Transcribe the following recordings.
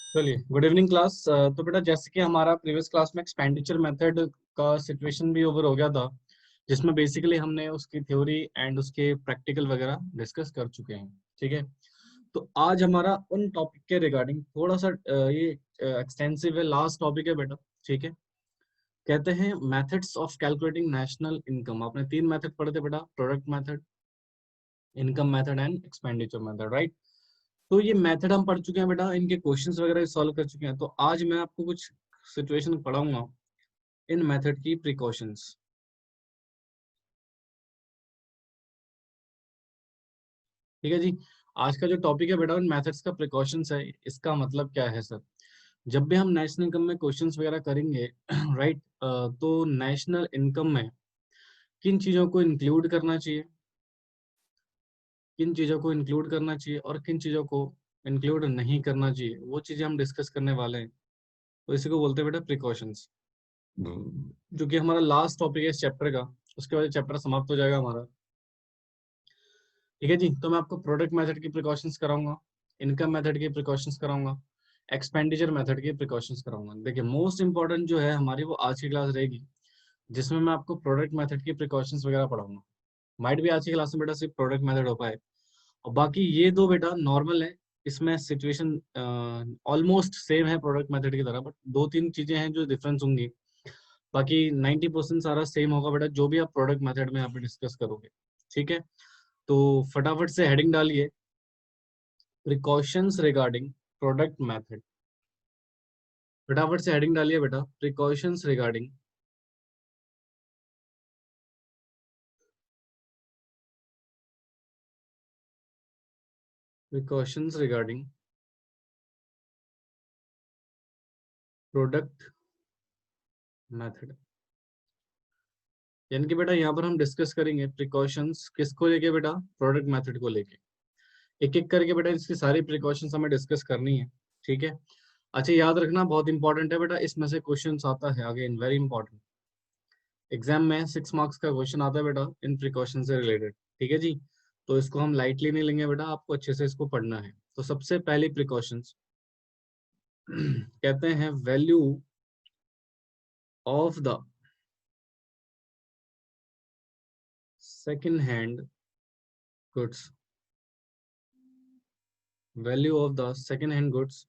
चलिए, good evening class. तो बेटा, जैसे कि हमारा प्रीवियस क्लास में एक्सपेंडिचर मेथड का सिचुएशन भी ओवर हो गया था, जिसमें बेसिकली हमने उसकी थ्योरी एंड उसके प्रैक्टिकल वगैरह डिस्कस कर चुके हैं। ठीक है, तो आज हमारा उन टॉपिक के रिगार्डिंग थोड़ा सा ये एक्सटेंसिव है, लास्ट टॉपिक है बेटा। ठीक है, कहते हैं methods of calculating national income. आपने तीन मेथड पढ़े थे बेटा, product method, income method and expenditure method, right. तो ये मेथड हम पढ़ चुके हैं बेटा, इनके क्वेश्चंस वगैरह सॉल्व कर चुके हैं। तो आज मैं आपको कुछ सिचुएशन पढ़ाऊंगा इन मेथड की प्रिकॉशंस। ठीक है जी। आज का जो टॉपिक है बेटा, इन मेथड्स का प्रिकॉशंस है। इसका मतलब क्या है सर? जब भी हम नेशनल इनकम में क्वेश्चंस वगैरह करेंगे राइट, तो नेशनल इनकम में किन चीज़ों को इंक्लूड करना चाहिए, किन चीज़ों को इंक्लूड करना चाहिए और किन चीज़ों को इंक्लूड नहीं करना चाहिए, वो चीज़ें हम डिस्कस करने वाले हैं। तो इसी को बोलते हैं बेटा प्रिकॉशंस, जो कि हमारा लास्ट टॉपिक है इस चैप्टर का। उसके बाद चैप्टर समाप्त हो जाएगा हमारा। ठीक है जी। तो मैं आपको प्रोडक्ट मेथड की प्रिकॉशंस कराऊंगा, इनकम मेथड की प्रिकॉशंस कराऊंगा, एक्सपेंडिचर मेथड की प्रिकॉशंस कराऊंगा। देखिए, मोस्ट इंपॉर्टेंट जो है हमारी वो आज की क्लास रहेगी, जिसमें मैं आपको प्रोडक्ट मेथड की प्रिकॉशंस वगैरह पढ़ाऊंगा। माइट भी आज की क्लास में बेटा सिर्फ प्रोडक्ट मेथड हो पाए, और बाकी ये दो बेटा नॉर्मल है। इसमें सिचुएशन ऑलमोस्ट सेम है प्रोडक्ट मेथड की तरह, बट दो तीन चीजें हैं जो डिफरेंस होंगी। बाकी 90% सारा सेम होगा बेटा, जो भी आप प्रोडक्ट मेथड में यहाँ पे डिस्कस करोगे। ठीक है, तो फटाफट से हेडिंग डालिए, प्रिकॉशंस रिगार्डिंग प्रोडक्ट मेथड। फटाफट से हेडिंग डालिए बेटा, precautions regarding precautions regarding product method. यानी कि बेटा यहाँ पर हम डिस्कस करेंगे प्रिकॉशंस किसको लेके बेटा, प्रोडक्ट मेथड को लेके। एक एक करके बेटा इसकी सारी प्रिकॉशंस हमें डिस्कस करनी है। ठीक है, अच्छा याद रखना, बहुत इंपॉर्टेंट है बेटा, इसमें से क्वेश्चंस आता है आगे, इन वेरी इंपॉर्टेंट। एग्जाम में 6 मार्क्स का क्वेश्चन आता है बेटा इन प्रिकॉशन से रिलेटेड। ठीक है जी, तो इसको हम लाइटली नहीं लेंगे बेटा, आपको अच्छे से इसको पढ़ना है। तो सबसे पहली प्रिकॉशंस कहते हैं value of the second hand goods, value of the second hand goods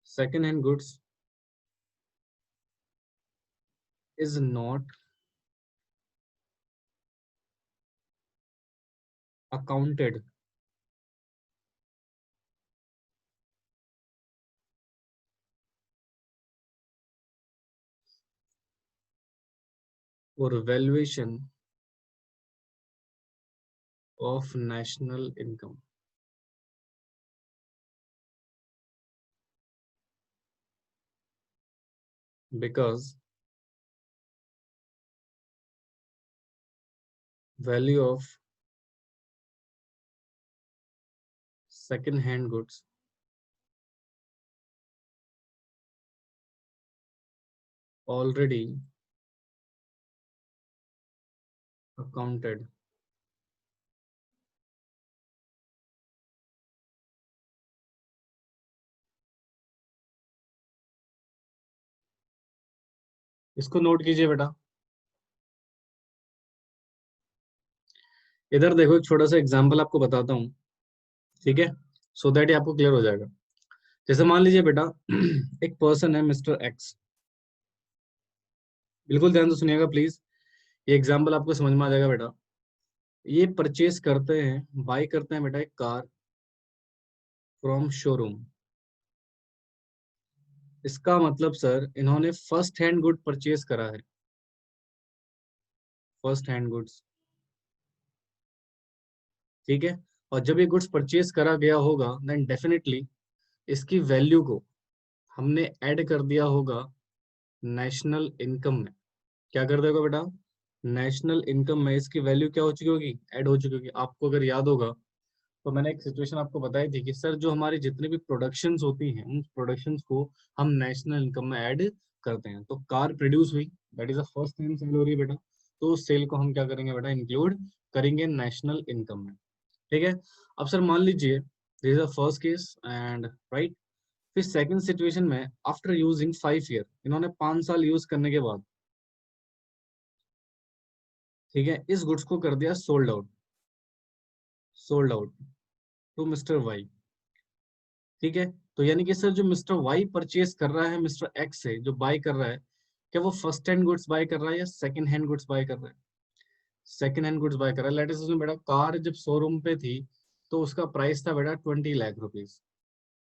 second hand goods is not accounted for valuation of national income, because value of second hand goods already accounted इसको note कीजिए बेटा। इधर देखो, एक छोटा सा example आपको बताता हूँ। ठीक है, सो दैट ये आपको क्लियर हो जाएगा। जैसे मान लीजिए बेटा एक पर्सन है मिस्टर एक्स। बिल्कुल ध्यान से सुनिएगा प्लीज, ये एग्जांपल आपको समझ में आ जाएगा बेटा। ये परचेज करते हैं, बाय करते हैं बेटा एक कार फ्रॉम शोरूम। इसका मतलब सर, इन्होंने फर्स्ट हैंड गुड परचेज करा है, फर्स्ट हैंड गुड्स। ठीक है, और जब ये गुड्स परचेज करा गया होगा, देन डेफिनेटली इसकी वैल्यू को हमने ऐड कर दिया होगा नेशनल इनकम में। क्या कर देगा बेटा, नेशनल इनकम में इसकी वैल्यू क्या हो चुकी होगी, ऐड हो चुकी होगी। आपको अगर याद होगा तो मैंने एक सिचुएशन आपको बताई थी कि सर जो हमारी जितनी भी प्रोडक्शंस होती हैं, उन प्रोडक्शंस को हम नेशनल इनकम में ऐड करते हैं। तो कार प्रोड्यूस हुई, that is the first time sale हो रही है बेटा। तो उस सेल को हम क्या करेंगे बेटा, इंक्लूड करेंगे नेशनल इनकम में। ठीक है। अब सर मान लीजिए this is first case and right. फिर सेकंड सिचुएशन में आफ्टर यूजिंग 5 ईयर, इन्होंने 5 साल यूज करने के बाद, ठीक है, इस गुड्स को कर दिया sold out, sold out to mister Y. ठीक है। तो यानी कि सर जो मिस्टर वाई परचेज कर रहा है मिस्टर एक्स से, जो बाय कर रहा है, क्या वो फर्स्ट हैंड गुड्स बाय कर रहा है या सेकंड हैंड गुड्स बाय कर रहा है? सेकंड हैंड गुड्स बाय कर रहा है। लेट अस अज्यूम बेटा कार जब शोरूम पे थी तो उसका प्राइस था बेटा 20 लाख रुपीज।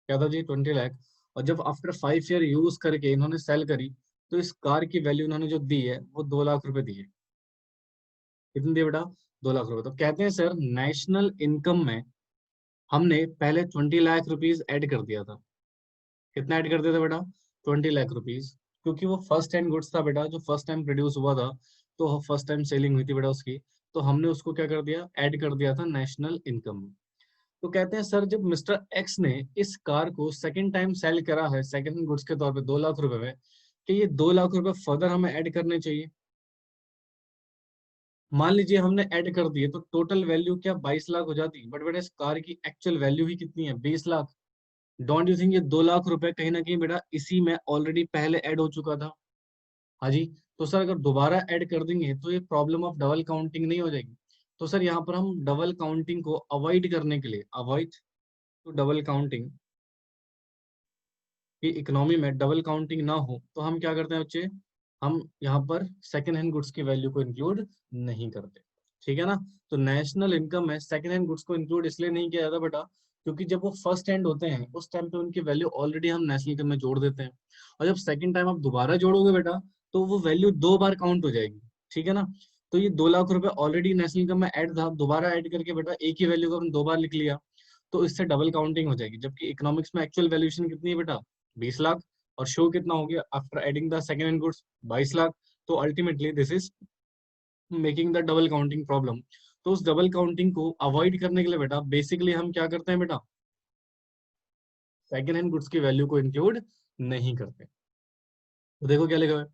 क्या था जी? 20 लाख। और जब आफ्टर 5 ईयर यूज करके इन्होंने सेल करी, तो इस कार की वैल्यू इन्होंने जो दी है वो 2 लाख रुपए दी है। कितनी दी बेटा? 2 लाख रुपए। तो कहते हैं सर नेशनल इनकम में हमने पहले 20 लाख रुपीज ऐड कर दिया था। कितना ऐड कर दिया था बेटा? 20 लाख रुपीज। क्योंकि वो फर्स्ट हैंड गुड्स था बेटा, जो फर्स्ट टाइम प्रोड्यूस हुआ था, तो फर्स्ट टाइम सेलिंग हुई थी बेटा उसकी। तो हमने उसको क्या कर दिया, ऐड कर दिया था नेशनल इनकम में। तो कहते हैं सर जब मिस्टर एक्स ने इस कार को सेकंड टाइम सेल करा है सेकंड हैंड गुड्स के तौर पे 2 लाख रुपए में, कि ये 2 लाख रुपए फर्दर हमें ऐड करने चाहिए। मान लीजिए हमने ऐड कर दिए तो टोटल वैल्यू क्या 22 लाख हो जाती, बट बेटा इस कार की एक्चुअल वैल्यू ही कितनी है? 20 लाख। डोंट यू थिंक ये 2 लाख रुपए कहीं ना कहीं बेटा इसी में ऑलरेडी पहले ऐड हो चुका था? हाँ जी। तो सर अगर दोबारा ऐड कर देंगे तो ये प्रॉब्लम ऑफ डबल काउंटिंग नहीं हो जाएगी? तो सर यहाँ पर हम डबल काउंटिंग को अवॉइड करने के लिए, अवॉइड टू डबल काउंटिंग, कि इकोनॉमी में डबल काउंटिंग ना हो, तो हम क्या करते हैं बच्चे, हम यहाँ पर सेकेंड हैंड गुड्स की वैल्यू को इंक्लूड नहीं करते। ठीक है ना? तो नेशनल इनकम में सेकेंड हैंड गुड्स को इंक्लूड इसलिए नहीं किया जाता बेटा, क्योंकि जब वो फर्स्ट हैंड होते हैं उस टाइम पे उनकी वैल्यू ऑलरेडी हम नेशनल इनकम में जोड़ देते हैं। और जब सेकेंड टाइम आप दोबारा जोड़ोगे बेटा, तो वो वैल्यू 2 बार काउंट हो जाएगी। ठीक है ना? तो ये 2 लाख रुपए ऑलरेडी नेशनल इनकम में ऐड था, दोबारा ऐड करके बेटा एक ही वैल्यू को हम 2 बार लिख लिया, तो इससे डबल काउंटिंग हो जाएगी। जबकि इकोनॉमिक्स में एक्चुअल वैल्यूएशन कितनी है बेटा? 20 लाख। और शो कितना हो गया after adding the second hand goods? 22 lakh. तो ultimately this is making the double counting problem. तो उस डबल काउंटिंग को अवॉइड करने के लिए बेटा बेसिकली हम क्या करते हैं बेटा, सेकंड हैंड गुड्स की वैल्यू को इंक्लूड नहीं करते। तो देखो क्या लिखा है,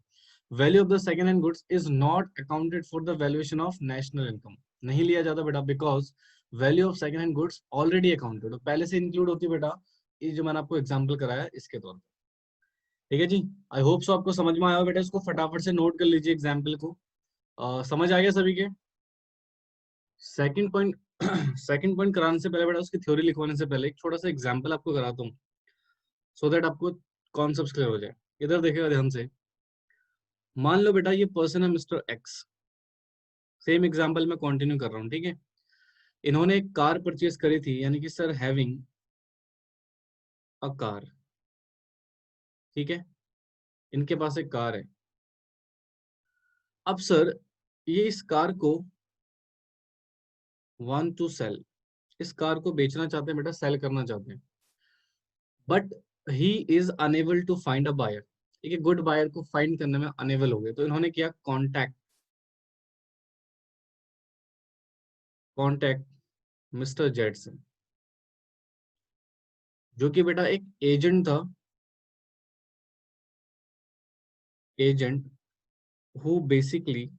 value of the second hand goods is not accounted for the valuation of national income. नहीं लिया जाता बेटा because value of second hand goods already accounted, पहले से इंक्लूड होती है बेटा, ये जो मैंने आपको एग्जांपल कराया इसके तौर पे। ठीक है जी। आई होप सो आपको समझ में आया हो बेटा, इसको फटाफट से नोट कर लीजिए एग्जाम्पल को। समझ आ गया सभी के? सेकंड पॉइंट सेकंड पॉइंट कराने से पहले बेटा उसकी थ्योरी लिखवाने से पहले एक छोटा सा एग्जाम्पल आपको कराता हूँ, सो दैट आपको कॉन्सेप्ट क्लियर हो जाए। इधर देखिएगा ध्यान से। मान लो बेटा ये पर्सन है मिस्टर एक्स, सेम एग्जाम्पल में कंटिन्यू कर रहा हूँ। ठीक है। इन्होंने एक कार परचेज करी थी, यानी कि सर हैविंग अ कार। ठीक है। इनके पास एक कार है। अब सर ये इस कार को वांट टू सेल, इस कार को बेचना चाहते हैं बेटा, सेल करना चाहते हैं, but he is unable to find a buyer. ठीक है, गुड बायर को फाइंड करने में अनेबल हो गए, तो इन्होंने किया कॉन्टैक्ट, कॉन्टैक्ट मिस्टर जेड से, जो कि बेटा एक एजेंट था, agent who basically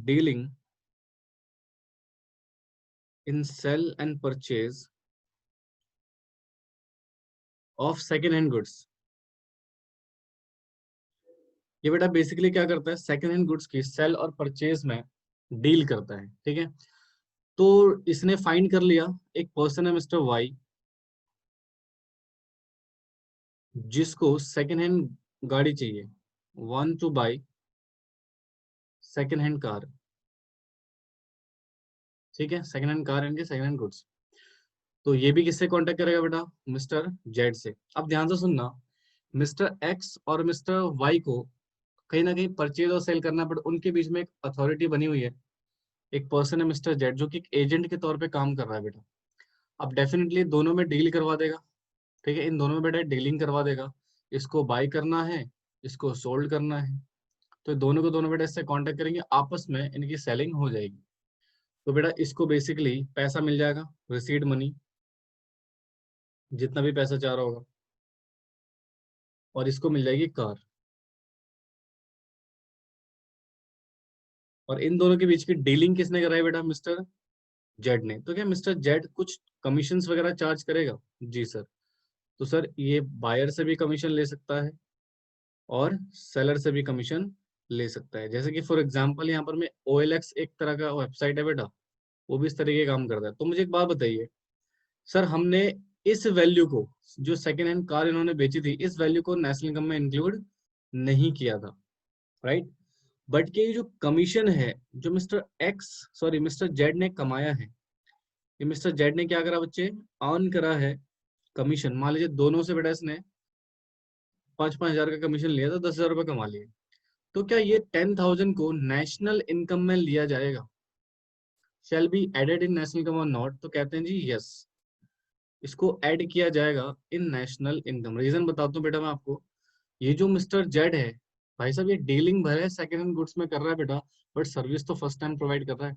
dealing in sale and purchase of second hand goods. ये बेटा बेसिकली क्या करता है, सेकेंड हैंड गुड्स की सेल और परचेज में डील करता है। ठीक है। तो इसने फाइंड कर लिया एक पर्सन है मिस्टर वाई, जिसको सेकेंड हैंड गाड़ी चाहिए, want to buy second hand car. ठीक है, second hand car and second hand goods. तो ये भी किससे कांटेक्ट करेगा बेटा? मिस्टर जेड से। अब ध्यान से सुनना, मिस्टर एक्स और मिस्टर वाई को कहीं ना कहीं परचेज और सेल करना, बट उनके बीच में एक अथॉरिटी बनी हुई है, एक पर्सन है मिस्टर जेड, जो कि एक एजेंट के तौर पे काम कर रहा है बेटा। अब डेफिनेटली दोनों में डील करवा देगा। ठीक है, इन दोनों में बेटा डीलिंग करवा देगा। इसको बाय करना है, इसको सोल्ड करना है, तो दोनों को दोनों बेटा इससे कांटेक्ट करेंगे, आपस में इनकी सेलिंग हो जाएगी। तो बेटा इसको बेसिकली पैसा मिल जाएगा, रिसीड मनी, जितना भी पैसा चाह रहा होगा, और इसको मिल जाएगी कार। और इन दोनों के बीच की डीलिंग किसने कराई बेटा? मिस्टर जेड ने। तो क्या मिस्टर जेड कुछ कमीशंस वगैरह चार्ज करेगा? जी सर। तो सर ये बायर से भी कमीशन ले सकता है और सेलर से भी कमीशन ले सकता है। जैसे कि फॉर एग्जांपल यहाँ पर मैं OLX एक तरह का वेबसाइट है बेटा, वो भी इस तरीके का काम करता है। तो मुझे एक बात बताइए सर, हमने इस वैल्यू को, जो सेकेंड हैंड कार इन्होंने बेची थी, इस वैल्यू को नेशनल इनकम में इंक्लूड नहीं किया था, राइट? बट के ये जो कमीशन है जो मिस्टर जेड ने कमाया है, ये मिस्टर जेड ने क्या करा बच्चे? अर्न करा है कमीशन। मान लीजिए दोनों से बेटा इसने 5,000 का कमीशन लिया तो 10,000 रुपये कमा लिए। तो क्या ये 10,000 को नेशनल इनकम में लिया जाएगा? Shall be added in national income और नॉट? तो कहते हैं जी यस, इसको ऐड किया जाएगा इन नेशनल इनकम। रीजन बताता हूँ बेटा मैं आपको। ये जो मिस्टर जेड है, भाई साहब, ये डीलिंग भले सेकंड हैंड गुड्स में कर रहा है बेटा, बट सर्विस तो फर्स्ट टाइम प्रोवाइड कर रहा है।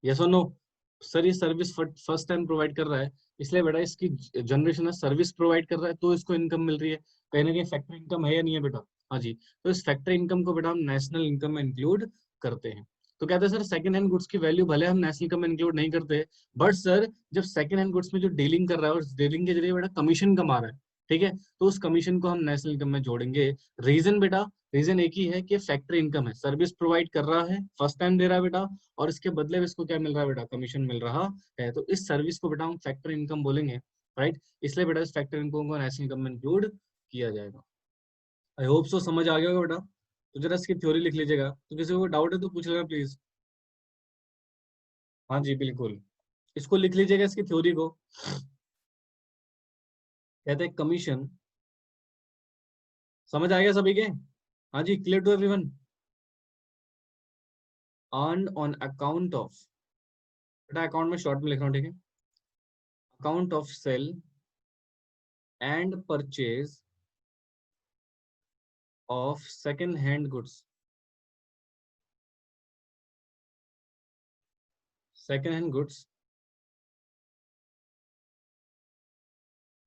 यस और नो? सर ये सर्विस फर्स्ट टाइम प्रोवाइड कर रहा है, इसलिए बेटा इसकी जनरेशन है, सर्विस प्रोवाइड कर रहा है तो इसको इनकम मिल रही है। कहीं ना कहीं फैक्ट्री इनकम है या नहीं है बेटा? हाँ जी। तो इस फैक्ट्री इनकम को बेटा हम नेशनल इनकम में इंक्लूड करते हैं। तो कहते हैं सर सेकंड हैंड गुड्स की वैल्यू भले हम नेशनल इनकम में इंक्लूड नहीं करते, बट सर जब सेकंड हैंड गुड्स में जो डीलिंग कर रहा है और डीलिंग के जरिए बेटा कमीशन कमा रहा है, ठीक है, तो उस कमीशन को हम नेशनल इनकम में जोड़ेंगे। रीजन बेटा, रीजन एक ही है कि फैक्ट्री इनकम है, सर्विस प्रोवाइड कर रहा है, फर्स्ट टाइम दे रहा है बेटा, और इसके बदले में इसको क्या मिल रहा है बेटा? कमीशन मिल रहा है। तो इस सर्विस को बेटा हम फैक्टर इनकम बोलेंगे, राइट? इसलिए बेटा इस फैक्टर इनकम को नेशनल इनकम में इंक्लूड किया जाएगा। आई होप सो समझ आ गया होगा बेटा। तो जरा इसकी थ्योरी लिख लीजिएगा, तो किसी को डाउट है तो पूछ लेना प्लीज। हाँ जी बिल्कुल, इसको लिख लीजिएगा, इसकी थ्योरी को। कहते हैं कमीशन, समझ आ गया सभी के? हाँ जी, clear to everyone? Earn on account of, बेटा अकाउंट में शॉर्ट में लिख रहा हूँ, ठीक है? Account of sale and purchase of second hand goods, second hand goods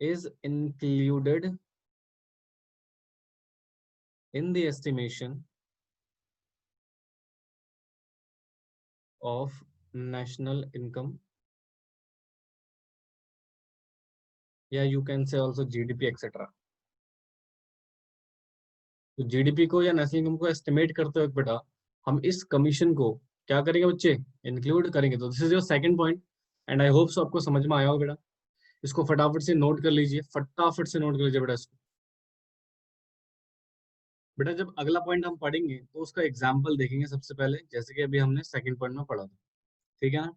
is included in the estimation of national income, या you can say also GDP etc. तो जीडीपी को या नेशनल इनकम को एस्टिमेट करते वक्त बेटा हम इस कमीशन को क्या करेंगे बच्चे? इंक्लूड करेंगे। तो this is your second point, and I hope so आपको समझ में आया होगा बेटा। इसको फटाफट से नोट कर लीजिए, फटाफट से नोट कर लीजिए बेटा इसको। बेटा जब अगला पॉइंट हम पढ़ेंगे तो उसका एग्जाम्पल देखेंगे सबसे पहले, जैसे कि अभी हमने सेकंड पॉइंट में पढ़ा था, ठीक है ना?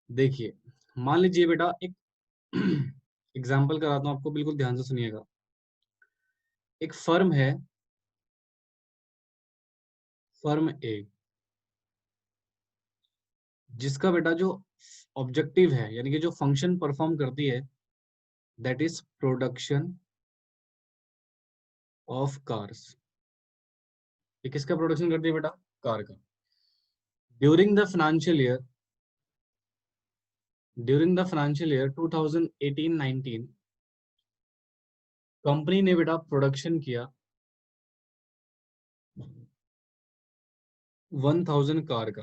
देखिए, मान लीजिए बेटा एक एग्जाम्पल कराता हूँ आपको, बिल्कुल ध्यान से सुनिएगा। एक फर्म है, फर्म ए, जिसका बेटा जो ऑब्जेक्टिव है यानी कि जो फंक्शन परफॉर्म करती है, that is production of cars. ये किसका प्रोडक्शन करती है बेटा? कार का। During the financial year, during the financial year 2018-19 company ने बेटा प्रोडक्शन किया 1,000 कार का,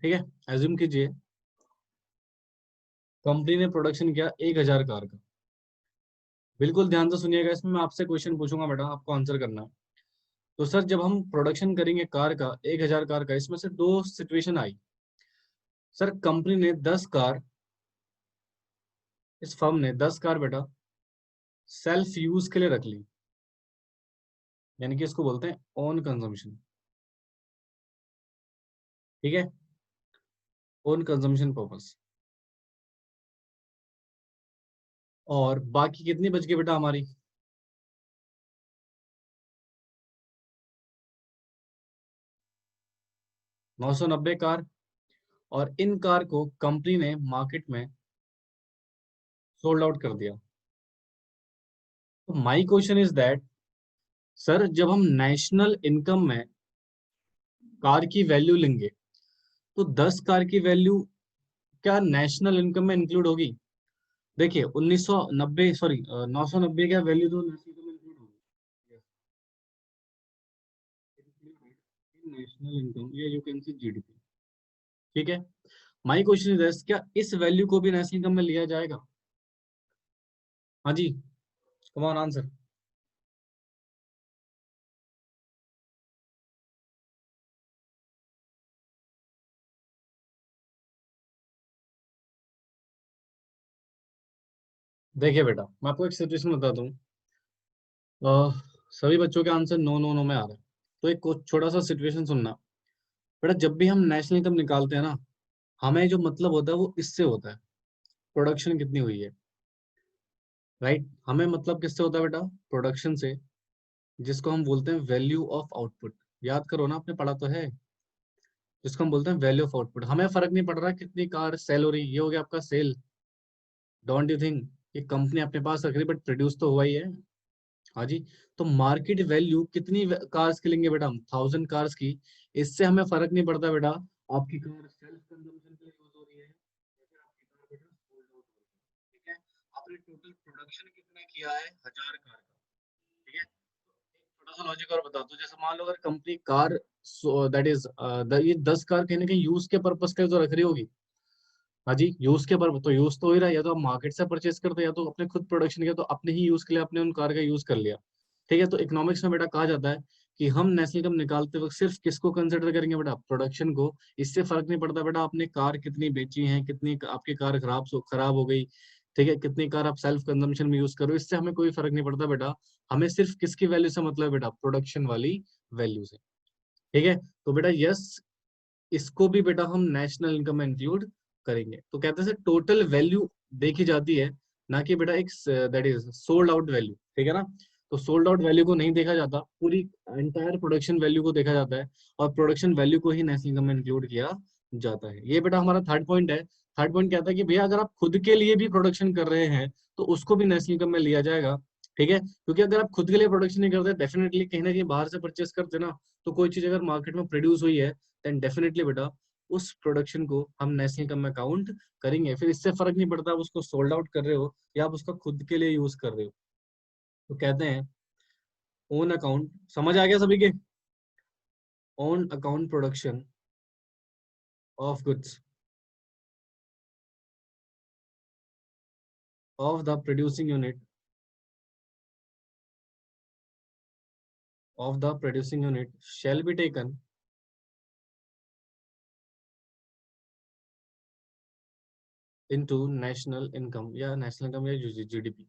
ठीक है? एज्यूम कीजिए कंपनी ने प्रोडक्शन किया 1,000 कार का। बिल्कुल ध्यान से सुनिएगा, इसमें मैं आपसे क्वेश्चन पूछूंगा बेटा, आपको आंसर करना है। तो सर जब हम प्रोडक्शन करेंगे कार का 1,000 कार का, इसमें से दो सिचुएशन आई। सर कंपनी ने 10 कार, इस फर्म ने 10 कार बेटा सेल्फ यूज के लिए रख ली, यानी कि इसको बोलते हैं ओन कंजम्पशन, ठीक है? Own consumption purpose. और बाकी कितनी बच गई बेटा हमारी? 990 कार। और इन कार को कंपनी ने मार्केट में सोल्ड आउट कर दिया। तो my question is that sir जब हम नेशनल इनकम में कार की वैल्यू लेंगे तो 10 कार की वैल्यू क्या नेशनल इनकम में इंक्लूड होगी? देखिए 1990, सॉरी 990 का वैल्यू तो नेशनल इनकम में इंक्लूड होगी। नेशनल इनकम या यू कैन सी जीडीपी। ठीक है, माय क्वेश्चन इज क्या इस वैल्यू को भी नेशनल इनकम में लिया जाएगा? हाँ जी, कम ऑन आंसर। देखिए बेटा, मैं आपको एक सिचुएशन बताता हूँ। सभी बच्चों के आंसर नो नो नो में आ रहा है, तो एक छोटा सा सिचुएशन सुनना। बेटा, जब भी हम नेशनल इनकम निकालते हैं ना, हमें जो मतलब होता है वो इससे होता है, प्रोडक्शन कितनी हुई है। राइट, हमें मतलब किससे होता है बेटा? प्रोडक्शन से, जिसको हम बोलते हैं वैल्यू ऑफ आउटपुट। याद करो ना, आपने पढ़ा तो है, जिसको हम बोलते हैं वैल्यू ऑफ आउटपुट। हमें फर्क नहीं पड़ रहा कितनी कार सेल हो रही, ये हो गया आपका सेल। डोंट यू थिंक ये कंपनी अपने पास रख रही बट प्रोड्यूस तो हुआ ही है। हाँ जी, तो मार्केट वैल्यू कितनी कार्स की लेंगे बेटा हम? 1000 कार्स की। इससे हमें फर्क नहीं पड़ता बेटा आपकी कार सेल्फ कंजम्पशन के लिए यूज हो रही है या फिर आपकी कार बेटा सोल्ड आउट हो रही है। ठीक है, आपने टोटल प्रोडक्शन कितना किया है? 1000 कार का। ठीक है, तो एक छोटा सा लॉजिक और बता दूं, जैसे मान लो अगर कंपनी कार, दैट इज ये 10 कार कहीं ना कहीं यूज के पर्पज के लिए तो रख रही होगी। हाँ जी, यूज के पर्पज तो यूज तो हो ही रहा है, या तो आप मार्केट से परचेज करते हो या तो अपने खुद प्रोडक्शन किया, तो अपने ही यूज के लिए आपने उन कार का यूज कर लिया। ठीक है, तो इकोनॉमिक्स में बेटा कहा जाता है कि हम नेशनल इनकम निकालते वक्त सिर्फ किसको कंसिडर करेंगे बेटा? प्रोडक्शन को। इससे फर्क नहीं पड़ता बेटा आपने कार कितनी बेची है, कितनी आपकी कार खराब हो गई। ठीक है, कितनी कार आप सेल्फ कंजम्पशन में यूज करो, इससे हमें कोई फर्क नहीं पड़ता बेटा। हमें सिर्फ किसकी वैल्यू से मतलब है बेटा? प्रोडक्शन वाली वैल्यू से। ठीक है, तो बेटा यस, इसको भी बेटा हम नेशनल इनकम में इंक्लूड करेंगे। तो कहते हैं टोटल वैल्यू देखी जाती है, ना कि बेटा एक that is sold out value. ठीक है ना, तो सोल्ड आउट वैल्यू को नहीं देखा जाता, पूरी एंटायर प्रोडक्शन वैल्यू को देखा जाता है, और प्रोडक्शन वैल्यू को ही नेशनल इनकम में इंक्लूड किया जाता है। ये बेटा हमारा थर्ड पॉइंट है। थर्ड पॉइंट कहता है कि भैया अगर आप खुद के लिए भी प्रोडक्शन कर रहे हैं तो उसको भी नेशनल इनकम में लिया जाएगा। ठीक है, क्योंकि अगर आप खुद के लिए प्रोडक्शन नहीं करते, डेफिनेटली कहीं ना कहीं बाहर से परचेस करते ना, तो कोई चीज अगर मार्केट में प्रोड्यूस हुई है, देन डेफिनेटली बेटा उस प्रोडक्शन को हम नेशनल इनकम में काउंट करेंगे। फिर इससे फर्क नहीं पड़ता आप उसको सोल्ड आउट कर रहे हो या आप उसका खुद के लिए यूज कर रहे हो। तो कहते हैं ओन अकाउंट, समझ आ गया सभी के? Own account production of goods of the producing unit shall be taken into national income या नेशनल इनकम या जीडीपी,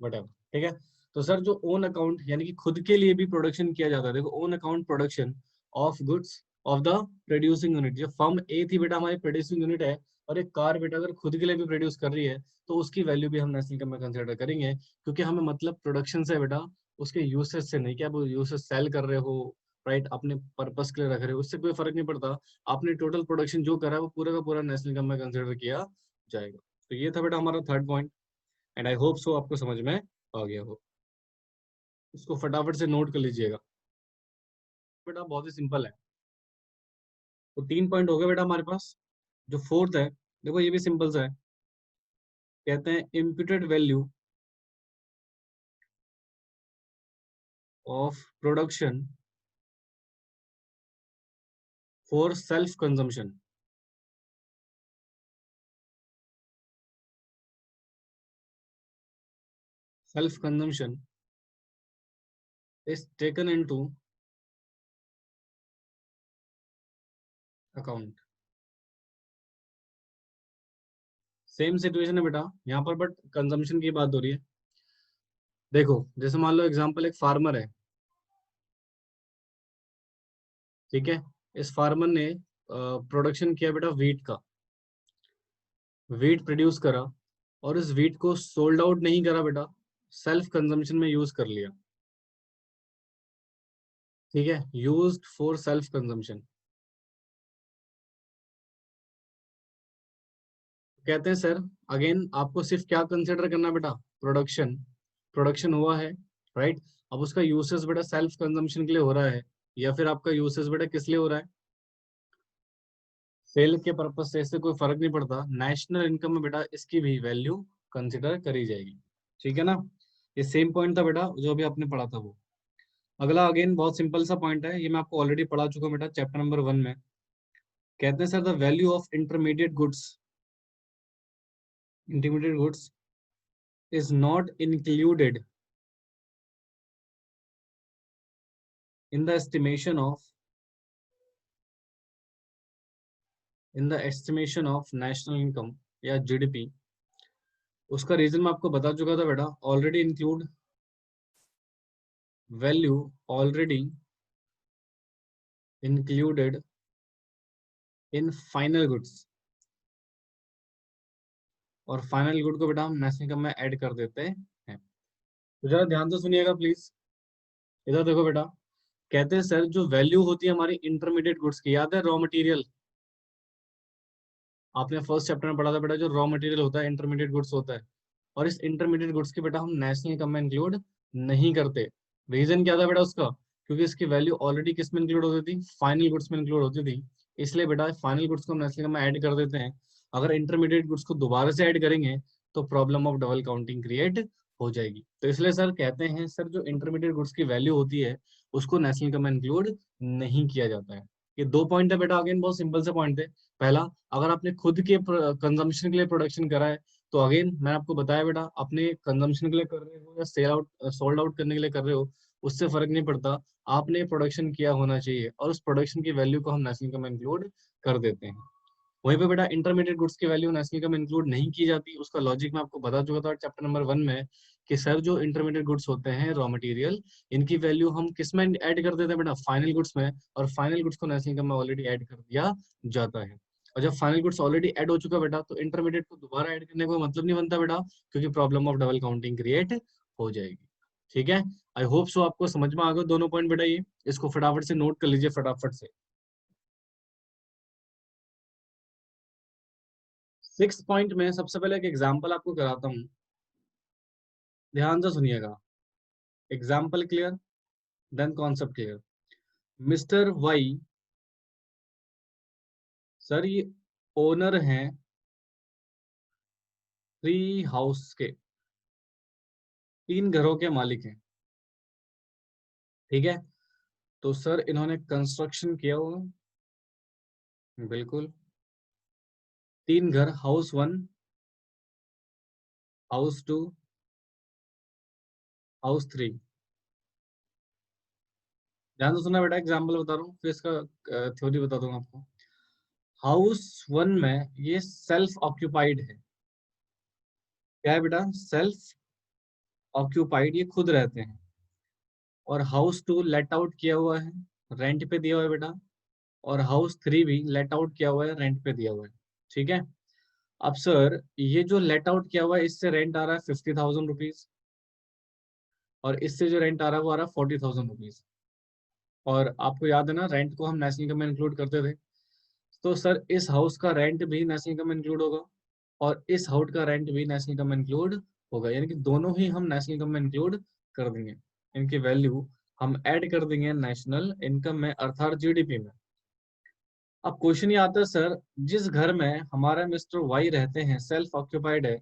वटेवर। ठीक है, तो सर जो ओन अकाउंट यानी कि खुद के लिए भी प्रोडक्शन किया जाता है, देखो own account production of goods of the producing unit. जो फर्म ए थी बेटा हमारी प्रोड्यूसिंग यूनिट है, और एक कार बेटा अगर खुद के लिए भी प्रोड्यूस कर रही है, तो उसकी वैल्यू भी हम नेशनल इनकम में कंसिडर करेंगे, क्योंकि हमें मतलब प्रोडक्शन से बेटा, उसके यूसेज से नहीं, कि आप यूसेज सेल कर रहे हो, राइट, अपने पर्पस के लिए रख रहे हो, उससे कोई फर्क नहीं पड़ता। आपने टोटल प्रोडक्शन जो करा है वो पूरा का पूरा नेशनल इनकम में कंसिडर किया जाएगा। तो ये था बेटा हमारा third point, and I hope so आपको समझ में आ गया हो। इसको फटाफट से नोट कर लीजिएगा। बेटा बहुत ही सिंपल है। तो 3 पॉइंट हो गए बेटा हमारे पास। जो फोर्थ है, देखो ये भी सिंपल सा है। कहते हैं imputed value of production for self consumption. Self consumption is taken into account. Same situation है बेटा यहाँ पर, बट कंजम्पशन की बात हो रही है। देखो जैसे मान लो एग्जांपल, एक फार्मर है। ठीक है, इस फार्मर ने प्रोडक्शन किया बेटा वीट का, वीट प्रोड्यूस करा, और इस वीट को सोल्ड आउट नहीं करा बेटा, सेल्फ कंजम्पशन में यूज कर लिया। ठीक है, यूज्ड फॉर सेल्फ कंजम्पशन। कहते हैं सर अगेन आपको सिर्फ क्या कंसिडर करना बेटा? प्रोडक्शन। प्रोडक्शन हुआ है, राइट। अब उसका यूसेस बेटा सेल्फ कंजम्पशन के लिए हो रहा है, या फिर आपका यूसेस बेटा किस लिए हो रहा है? सेल के पर्पज से। इससे कोई फर्क नहीं पड़ता, नेशनल इनकम में बेटा इसकी भी वैल्यू कंसिडर करी जाएगी। ठीक है ना, ये सेम पॉइंट था बेटा जो भी आपने पढ़ा था वो। अगला अगेन बहुत सिंपल सा पॉइंट है, ये मैं आपको ऑलरेडी पढ़ा चुका हूँ बेटा चैप्टर नंबर 1 में। कहते हैं sir the value of intermediate goods is not included in the estimation of national income या जीडीपी। उसका रीजन मैं आपको बता चुका था बेटा, already include value already included in final goods, और फाइनल गुड को बेटा हम नेशनल इनकम में ऐड कर देते हैं। तो जरा ध्यान से सुनिएगा प्लीज, इधर देखो बेटा। कहते हैं सर जो वैल्यू होती है हमारी इंटरमीडिएट गुड्स की, याद है रॉ मटेरियल, आपने फर्स्ट चैप्टर में पढ़ा था बेटा, जो रॉ मटेरियल होता है इंटरमीडिएट गुड्स होता है। और इस इंटरमीडिएट गुड्स की बेटा हम नेशनल इनकम में इंक्लूड नहीं करते। रीजन क्या था बेटा उसका, क्योंकि इसकी वैल्यू ऑलरेडी किस में इंक्लूड होती थी, फाइनल गुड्स में इंक्लूड होती थी। इसलिए बेटा फाइनल गुड्स को हम नेशनल इनकम में ऐड कर देते हैं। अगर इंटरमीडिएट गुड्स को दोबारा से ऐड करेंगे तो problem of double counting create हो जाएगी। तो इसलिए सर कहते हैं सर जो इंटरमीडिएट गुड्स की वैल्यू होती है उसको नेशनल इनकम में इंक्लूड नहीं किया जाता है। ये दो पॉइंट है बेटा, अगेन बहुत सिंपल से पॉइंट है। पहला, अगर आपने खुद के कंजम्पशन के लिए प्रोडक्शन करा है तो अगेन मैंने आपको बताया बेटा, अपने कंजम्पशन के लिए कर रहे हो या सेल आउट सोल्ड आउट करने के लिए कर रहे हो, उससे फर्क नहीं पड़ता, आपने प्रोडक्शन किया होना चाहिए और उस प्रोडक्शन की वैल्यू को हम नेशनल इनकम में इंक्लूड कर देते हैं। वहीं पे बेटा इंटरमीडिएट गुड्स की वैल्यू नेशनल इनकम में इंक्लूड नहीं की जाती। उसका लॉजिक मैं आपको बता चुका था चैप्टर नंबर 1 में कि सर जो इंटरमीडिएट गुड्स होते हैं रॉ मटेरियल, इनकी वैल्यू हम किस में ऐड कर देते हैं बेटा, फाइनल गुड्स में, और फाइनल गुड्स को नेशनल इनकम में ऑलरेडी ऐड कर दिया जाता है। और जब फाइनल गुड्स ऑलरेडी ऐड हो चुका बेटा तो इंटरमीडिएट को दोबारा ऐड करने का मतलब नहीं बनता बेटा, क्योंकि problem of double counting create हो जाएगी। ठीक है, आई होप सो आपको समझ में आ गए दोनों पॉइंट बेटा। ये इसको फटाफट से नोट कर लीजिए फटाफट से। 6 पॉइंट में सबसे पहले एक एग्जांपल आपको कराता हूँ, ध्यान से सुनिएगा। Example clear, then concept clear. Mister Y sir ये ओनर हैं 3 हाउस के, 3 घरों के मालिक हैं। ठीक है, तो सर इन्होंने कंस्ट्रक्शन किया हुआ, बिल्कुल 3 घर, हाउस 1, हाउस 2, हाउस 3। ध्यान से सुना बेटा, एग्जाम्पल बता रहा हूँ फिर इसका थ्योरी बता दूंगा आपको। हाउस 1 में ये सेल्फ ऑक्यूपाइड है। क्या है बेटा, सेल्फ ऑक्यूपाइड, ये खुद रहते हैं। और हाउस 2 लेट आउट किया हुआ है, रेंट पे दिया हुआ है बेटा। और हाउस 3 भी लेट आउट किया हुआ है, रेंट पे दिया हुआ है। ठीक है, अब सर ये जो लेट आउट किया हुआ है इससे रेंट आ रहा है 50,000 रुपीज, और इससे जो रेंट आ रहा है वो आ रहा है 40,000 रुपीज। और आपको याद है ना रेंट को हम नेशनल इनकम में इंक्लूड करते थे, तो सर इस हाउस का रेंट भी नेशनल इनकम में इंक्लूड होगा और इस हाउस का रेंट भी नेशनल इनकम में इंक्लूड होगा, यानी कि दोनों ही हम नेशनल इनकम में इंक्लूड कर देंगे। इनकी वैल्यू हम ऐड कर देंगे नेशनल इनकम में अर्थात जीडीपी में। अब क्वेश्चन ये आता है सर, जिस घर में हमारा मिस्टर वाई रहते हैं सेल्फ ऑक्यूपाइड है,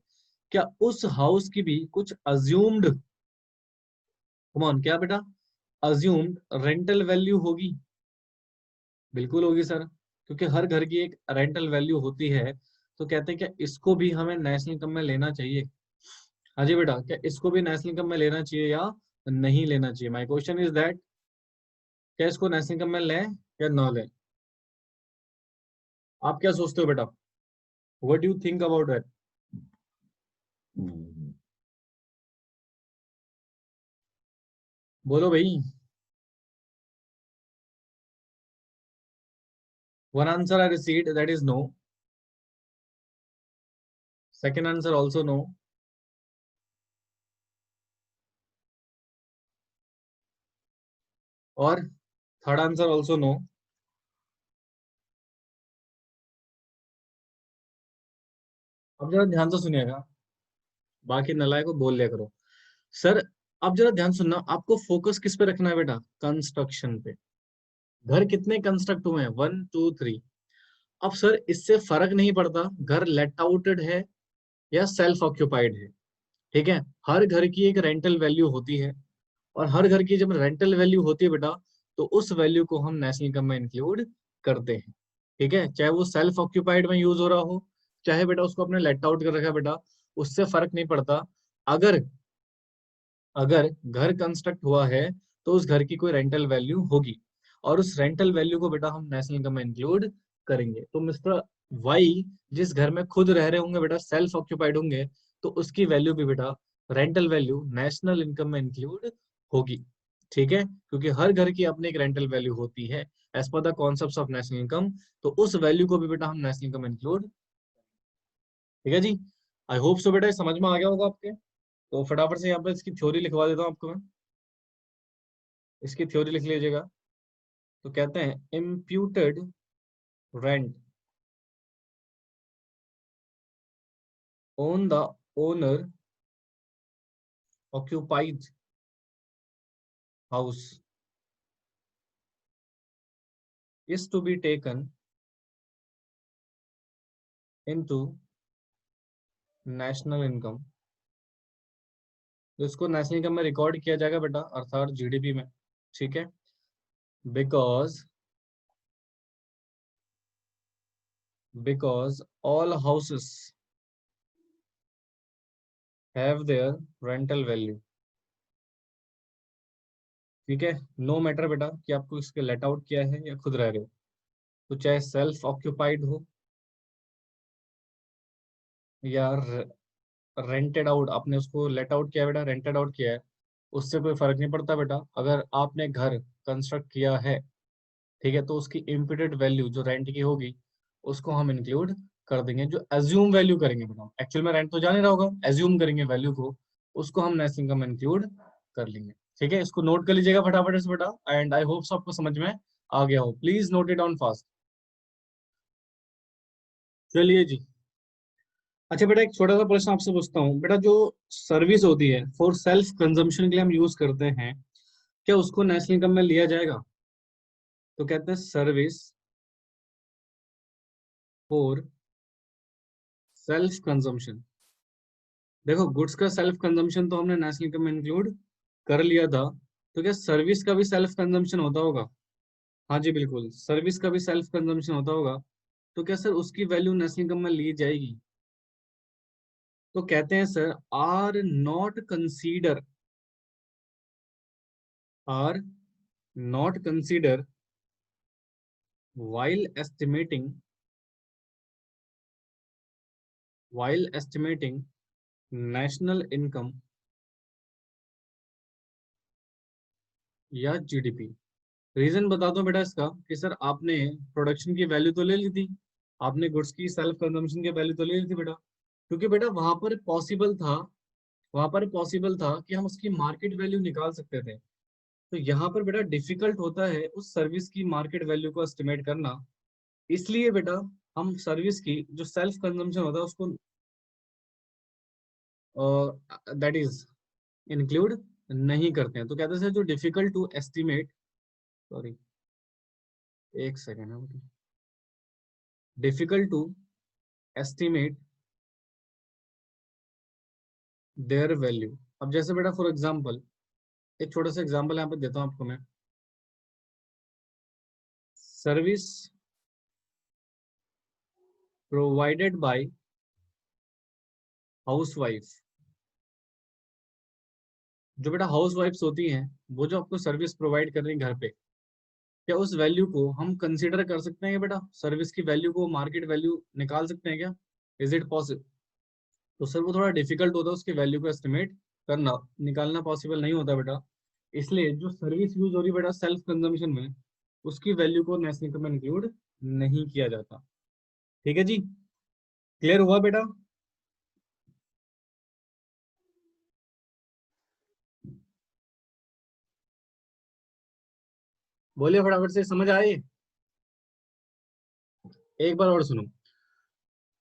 क्या उस हाउस की भी कुछ अज्यूम्ड, कमॉन क्या बेटा, अज्यूम्ड रेंटल वैल्यू होगी? बिल्कुल होगी सर, क्योंकि हर घर की एक रेंटल वैल्यू होती है। तो कहते हैं क्या इसको भी हमें नेशनल इनकम में लेना चाहिए? हाँ जी बेटा, क्या इसको भी नेशनल इनकम में लेना चाहिए या नहीं लेना चाहिए? माय क्वेश्चन इज दैट, क्या इसको नेशनल इनकम में लें या ना लें? आप क्या सोचते हो बेटा, what do you think about that? बोलो भाई। One answer I received, that is no. Second answer also no. और थर्ड आंसर आल्सो नो। अब जरा ध्यान से सुनिएगा, बाकी नलायक को बोल लिया करो। सर अब जरा ध्यान सुनना, आपको फोकस किस पे रखना है बेटा, कंस्ट्रक्शन पे। घर कितने कंस्ट्रक्ट हुए हैं, 1 2 3। अब सर इससे फर्क नहीं पड़ता घर लेट आउटेड है या सेल्फ ऑक्यूपाइड है। ठीक है, हर घर की एक रेंटल वैल्यू होती है और हर घर की जब रेंटल वैल्यू होती है बेटा, तो उस वैल्यू को हम नेशनल इनकम में इंक्लूड करते हैं। ठीक है, चाहे वो सेल्फ ऑक्यूपाइड में यूज हो रहा हो, चाहे बेटा उसको अपने लेट आउट कर रखा है बेटा, उससे फर्क नहीं पड़ता। अगर अगर घर कंस्ट्रक्ट हुआ है तो उस घर की कोई रेंटल वैल्यू होगी, और उस रेंटल वैल्यू को बेटा हम नेशनल इनकम में इंक्लूड करेंगे। तो मिस्टर वाई जिस घर में खुद रह रहे होंगे बेटा, सेल्फ ऑक्यूपाइड होंगे, तो उसकी वैल्यू भी बेटा, रेंटल वैल्यू नेशनल इनकम में इंक्लूड होगी। ठीक है, क्योंकि हर घर की अपनी एक रेंटल वैल्यू होती है एज पर the concept of national income, तो उस वैल्यू को भी बेटा हम नेशनल इनकम में इंक्लूड। ठीक है जी, आई होप सो बेटा ये समझ में आ गया होगा आपके। तो फटाफट से यहाँ पे इसकी थ्योरी लिखवा देता हूँ आपको मैं, इसकी थ्योरी लिख लीजिएगा। तो कहते हैं imputed rent on the owner occupied house is to be taken into national income। तो इसको नेशनल इनकम में रिकॉर्ड किया जाएगा बेटा, अर्थात जीडीपी में। ठीक है, because all houses have their rental value. ठीक है, नो मैटर बेटा कि आपको इसके लेट आउट किया है या खुद रह रहे हो, तो चाहे सेल्फ ऑक्यूपाइड हो या रेंटेड आउट, आपने उसको लेट आउट किया है बेटा, रेंटेड आउट किया है, उससे कोई फर्क नहीं पड़ता बेटा। अगर आपने घर कंस्ट्रक्ट किया है, ठीक है, तो उसकी इम्प्यूटेड वैल्यू जो रेंट की होगी उसको हम इंक्लूड कर देंगे। जो एज्यूम वैल्यू करेंगे बेटा, एक्चुअल में रेंट तो जाने रहा होगा, एज्यूम करेंगे वैल्यू को, उसको हम नेशनल इनकम में इंक्लूड कर लेंगे। ठीक है, इसको नोट कर लीजिएगा फटाफट से बेटा, एंड आई होप आपको समझ में आ गया हो। Please note it down fast. चलिए जी, अच्छा बेटा एक छोटा सा प्रश्न आपसे पूछता हूँ बेटा, जो सर्विस होती है फॉर सेल्फ कंजम्पशन के लिए हम यूज करते हैं, क्या उसको नेशनल इनकम में लिया जाएगा? तो कहते हैं सर्विस फॉर सेल्फ कंजम्पशन। देखो, गुड्स का सेल्फ कंजम्पशन तो हमने नेशनल इनकम में इंक्लूड कर लिया था, तो क्या सर्विस का भी सेल्फ कंजम्पशन होता होगा? हाँ जी बिल्कुल, सर्विस का भी सेल्फ कंजम्पशन होता होगा, तो क्या सर उसकी वैल्यू नेशनल इनकम में ली जाएगी? तो कहते हैं sir, are not consider while estimating while estimating national income या जीडीपी। रीजन बता दो बेटा इसका कि सर आपने प्रोडक्शन की वैल्यू तो ले ली थी, आपने गुड्स की सेल्फ कंजम्पशन की वैल्यू तो ले ली थी बेटा, क्योंकि बेटा वहां पर पॉसिबल था कि हम उसकी मार्केट वैल्यू निकाल सकते थे। तो यहाँ पर बेटा डिफिकल्ट होता है उस सर्विस की मार्केट वैल्यू को एस्टिमेट करना, इसलिए बेटा हम सर्विस की जो सेल्फ कंजम्पशन होता है उसको दैट इज इंक्लूड नहीं करते हैं। तो कहते हैं सर जो डिफिकल्ट टू एस्टिमेट, सॉरी एक सेकेंड है, difficult to estimate their value. अब जैसे बेटा फॉर एग्जांपल, एक छोटा सा एग्जांपल यहाँ पे देता हूँ आपको मैं। Service provided by housewife. जो बेटा हाउस वाइफ्स होती हैं, वो जो आपको सर्विस प्रोवाइड कर रही है घर पे, क्या उस वैल्यू को हम कंसीडर कर सकते हैं क्या बेटा? सर्विस की वैल्यू को मार्केट वैल्यू निकाल सकते हैं क्या? Is it possible? तो सर वो थोड़ा डिफिकल्ट होता है उसकी वैल्यू को एस्टिमेट करना, निकालना पॉसिबल नहीं होता बेटा। इसलिए जो सर्विस यूज हो रही है बेटा सेल्फ कंजम्पशन में, उसकी वैल्यू को नेशनल इनकम में इंक्लूड नहीं किया जाता। ठीक है जी, क्लियर हुआ बेटा? बोलिए फटाफट से, समझ आए? एक बार और सुनो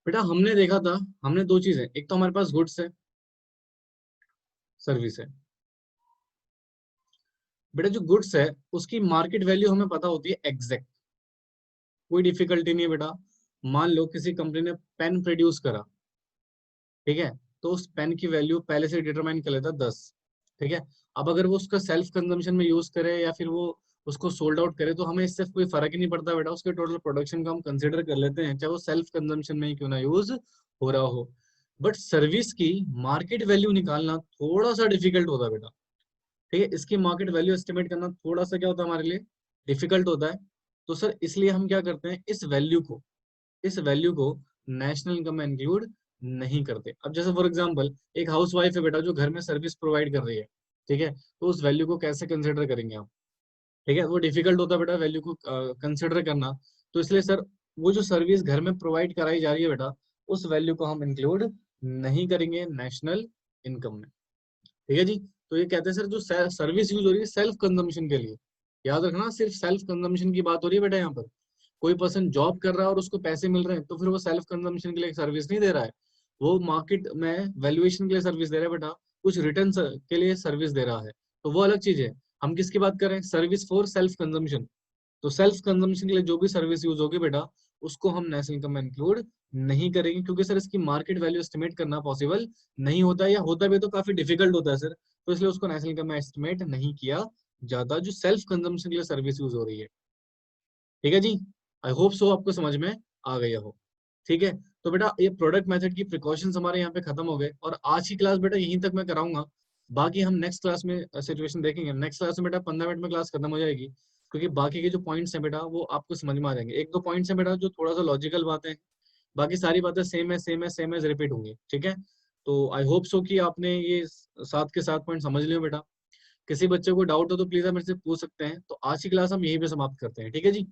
बेटा, हमने देखा था, हमने दो चीजें, एक तो हमारे पास गुड्स है, सर्विस है। बेटा जो गुड्स है उसकी मार्केट वैल्यू हमें पता होती है एग्जैक्ट, कोई डिफिकल्टी नहीं है बेटा। मान लो किसी कंपनी ने पेन प्रोड्यूस करा, ठीक है, तो उस पेन की वैल्यू पहले से डिटरमाइन कर लेता 10, ठीक है, अब अगर वो उसका सेल्फ कंजम्पशन में यूज करे या फिर वो उसको सोल्ड आउट करे तो हमें इससे कोई फर्क ही नहीं पड़ता बेटा, उसके टोटल प्रोडक्शन को हम कंसिडर कर लेते हैं, चाहे वो सेल्फ कंजम्पशन में ही क्यों ना यूज हो रहा हो। बट सर्विस की मार्केट वैल्यू निकालना थोड़ा सा डिफिकल्ट होता है बेटा, ठीक है, इसकी मार्केट वैल्यू एस्टिमेट करना थोड़ा सा क्या होता है हमारे लिए, डिफिकल्ट होता है। तो सर इसलिए हम क्या करते हैं, इस वैल्यू को नेशनल इनकम में इंक्लूड नहीं करते। अब जैसे फॉर एग्जांपल एक हाउस वाइफ है बेटा जो घर में सर्विस प्रोवाइड कर रही है, ठीक है, तो उस वैल्यू को कैसे कंसिडर करेंगे आप, ठीक है, वो डिफिकल्ट होता है बेटा वैल्यू को कंसिडर करना। तो इसलिए सर वो जो सर्विस घर में प्रोवाइड कराई जा रही है बेटा, उस वैल्यू को हम इंक्लूड नहीं करेंगे नेशनल इनकम में, ठीक है जी। तो ये कहते हैं सर जो सर्विस यूज हो रही है सेल्फ कंजम्पशन के लिए, याद रखना सिर्फ सेल्फ कंजम्पशन की बात हो रही है बेटा यहाँ पर। कोई पर्सन जॉब कर रहा है और उसको पैसे मिल रहे हैं तो फिर वो सेल्फ कंजम्पशन के लिए सर्विस नहीं दे रहा है, वो मार्केट में वैल्यूएशन के लिए सर्विस दे रहा है बेटा, कुछ रिटर्न के लिए सर्विस दे रहा है, तो वो अलग चीज है। हम किसकी बात कर रहे हैं, सर्विस फॉर सेल्फ कंजम्पशन। तो सेल्फ कंजम्पशन के लिए जो भी सर्विस यूज होगी बेटा, उसको हम नेशनल इनकम में इंक्लूड नहीं करेंगे, क्योंकि सर इसकी मार्केट वैल्यू एस्टिमेट करना पॉसिबल नहीं होता है, या होता भी तो काफी डिफिकल्ट होता है सर, तो इसलिए उसको नेशनल इनकम में एस्टिमेट नहीं किया जाता जो सेल्फ कंजम्पशन के लिए सर्विस यूज हो रही है, ठीक है जी। आई होप सो आपको समझ में आ गया हो, ठीक है। तो बेटा ये प्रोडक्ट मेथड की प्रिकॉशंस हमारे यहाँ पे खत्म हो गए, और आज की क्लास बेटा यहीं तक मैं कराऊंगा, बाकी हम नेक्स्ट क्लास में सिचुएशन देखेंगे। नेक्स्ट क्लास में बेटा 15 मिनट में क्लास खत्म हो जाएगी, क्योंकि बाकी के जो पॉइंट्स हैं बेटा वो आपको समझ में आ जाएंगे। एक दो पॉइंट्स हैं बेटा जो थोड़ा सा लॉजिकल बातें हैं, बाकी सारी बातें सेम है सेम है सेम है रिपीट होंगी, ठीक है। तो आई होप सो कि आपने ये सात के सात पॉइंट समझ लियो बेटा। किसी बच्चे को डाउट हो तो प्लीज आप मेरे से पूछ सकते हैं। तो आज की क्लास हम यहीं पे समाप्त करते हैं, ठीक है जी।